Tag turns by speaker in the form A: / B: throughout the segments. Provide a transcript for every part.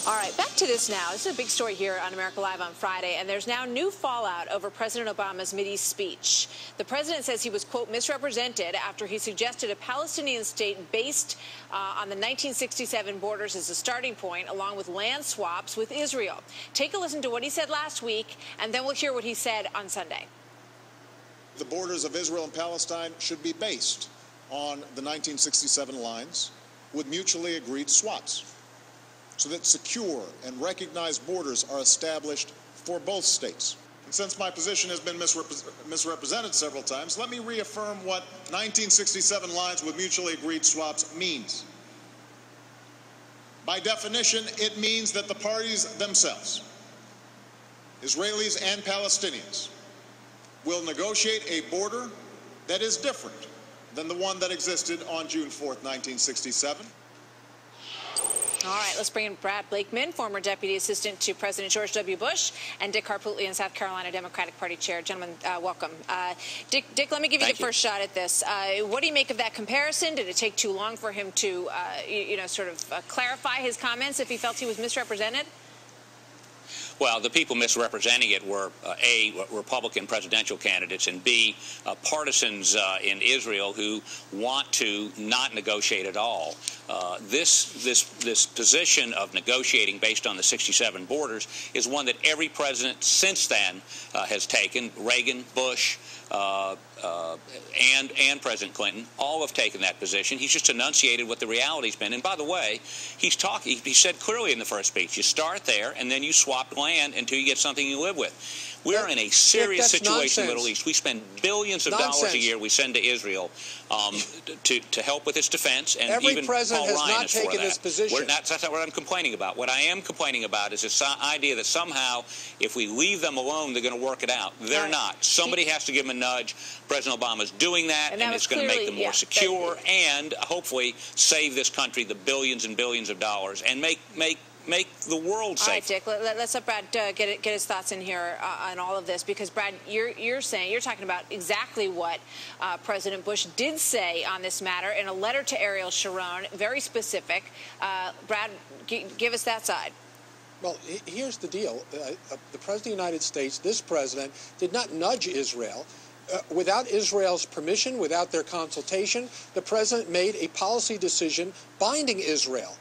A: All right, back to this now. This is a big story here on America Live on Friday, and there's now new fallout over President Obama's Mideast speech. The president says he was, quote, misrepresented after he suggested a Palestinian state based on the 1967 borders as a starting point, along with land swaps with Israel. Take a listen to what he said last week, and then we'll hear what he said on Sunday.
B: The borders of Israel and Palestine should be based on the 1967 lines with mutually agreed swaps, so that secure and recognized borders are established for both states. And since my position has been misrepresented several times, let me reaffirm what 1967 lines with mutually agreed swaps means. By definition, it means that the parties themselves, Israelis and Palestinians, will negotiate a border that is different than the one that existed on June 4th, 1967.
A: All right, let's bring in Brad Blakeman, former Deputy Assistant to President George W. Bush, and Dick Harpootlian, South Carolina Democratic Party Chair. Gentlemen, welcome. Dick, let me give you the first shot at this. What do you make of that comparison? Did it take too long for him to, sort of clarify his comments if he felt he was misrepresented?
C: Well, the people misrepresenting it were, A, Republican presidential candidates, and B, partisans in Israel who want to not negotiate at all. This position of negotiating based on the 67 borders is one that every president since then has taken. Reagan, Bush, and President Clinton all have taken that position. He's just enunciated what the reality's been. And by the way, he said clearly in the first speech, you start there and then you swap land until you get something you live with. We're in a serious situation in the Middle East. We spend billions of dollars a year we send to Israel to help with its defense, and
D: every
C: even
D: president
C: Paul
D: has
C: Ryan
D: not
C: is for
D: taken
C: that.
D: this position.
C: That's not what I'm complaining about. What I am complaining about is this idea that somehow if we leave them alone, they're going to work it out. They're not. Somebody has to give them a nudge. President Obama's doing that, and it's going to make them more secure and hopefully save this country the billions and billions of dollars and make the world safe.
A: All right, Dick, let's let Brad get his thoughts in here on all of this, because Brad, you're talking about exactly what President Bush did say on this matter in a letter to Ariel Sharon, very specific. Brad, give us that side.
D: Well, here's the deal. The President of the United States, this president, did not nudge Israel. Without Israel's permission, without their consultation, the president made a policy decision binding Israel.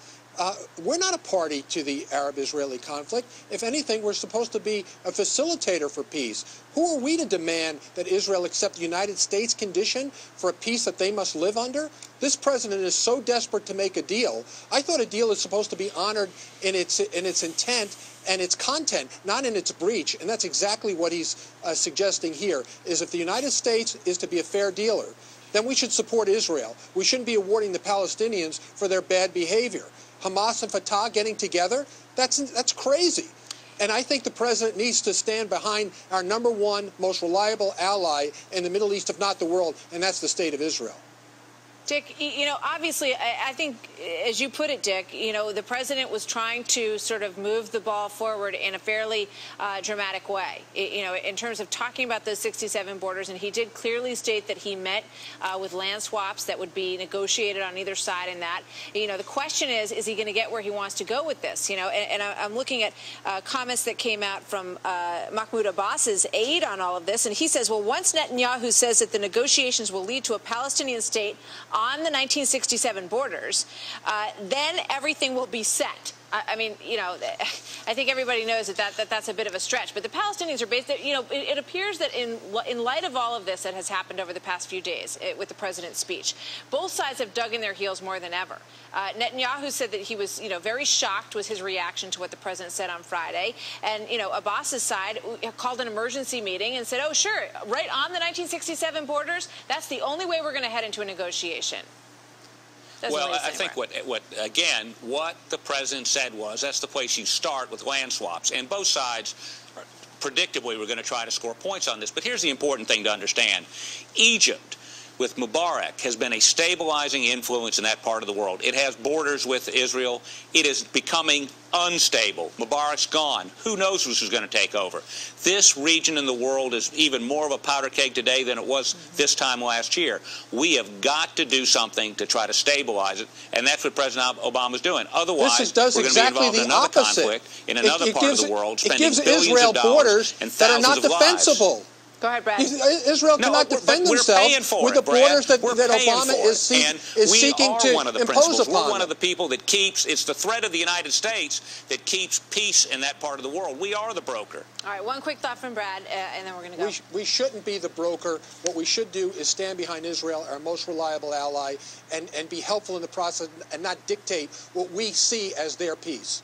D: We're not a party to the Arab-Israeli conflict. If anything, we're supposed to be a facilitator for peace. Who are we to demand that Israel accept the United States condition for a peace that they must live under? This president is so desperate to make a deal. I thought a deal is supposed to be honored in its intent and its content, not in its breach. And that's exactly what he's suggesting here, is if the United States is to be a fair dealer, then we should support Israel. We shouldn't be awarding the Palestinians for their bad behavior. Hamas and Fatah getting together, that's crazy. And I think the president needs to stand behind our #1 most reliable ally in the Middle East, if not the world, and that's the state of Israel.
A: Dick, obviously, I think, as you put it, Dick, the president was trying to sort of move the ball forward in a fairly dramatic way, in terms of talking about those 67 borders. And he did clearly state that he met with land swaps that would be negotiated on either side in that. The question is he going to get where he wants to go with this? And I'm looking at comments that came out from Mahmoud Abbas's aide on all of this. And he says, well, once Netanyahu says that the negotiations will lead to a Palestinian state on the 1967 borders, then everything will be set. I mean, I think everybody knows that's a bit of a stretch. But the Palestinians are based, it appears that in light of all of this that has happened over the past few days with the president's speech, both sides have dug in their heels more than ever. Netanyahu said that he was, very shocked was his reaction to what the president said on Friday. And, Abbas's side called an emergency meeting and said, oh, sure, right on the 1967 borders, that's the only way we're going to head into a negotiation.
C: Well, I think what the president said was that's the place you start with land swaps. And both sides, predictably, were going to try to score points on this. But here's the important thing to understand. Egypt with Mubarak has been a stabilizing influence in that part of the world. It has borders with Israel. It is becoming unstable. Mubarak's gone. Who knows who's going to take over? This region in the world is even more of a powder keg today than it was this time last year. We have got to do something to try to stabilize it, and that's what President Obama's doing. Otherwise, we're going to be involved in another conflict in another part of the world, spending billions of dollars and thousands of lives.
A: Go ahead, Brad.
D: Israel cannot defend themselves with the borders that Obama is seeking to impose upon them.
C: We're one of the people that keeps, it's the threat of the United States that keeps peace in that part of the world. We are the broker.
A: All right, one quick thought from Brad, and then we're going to go.
D: We shouldn't be the broker. What we should do is stand behind Israel, our most reliable ally, and be helpful in the process and not dictate what we see as their peace.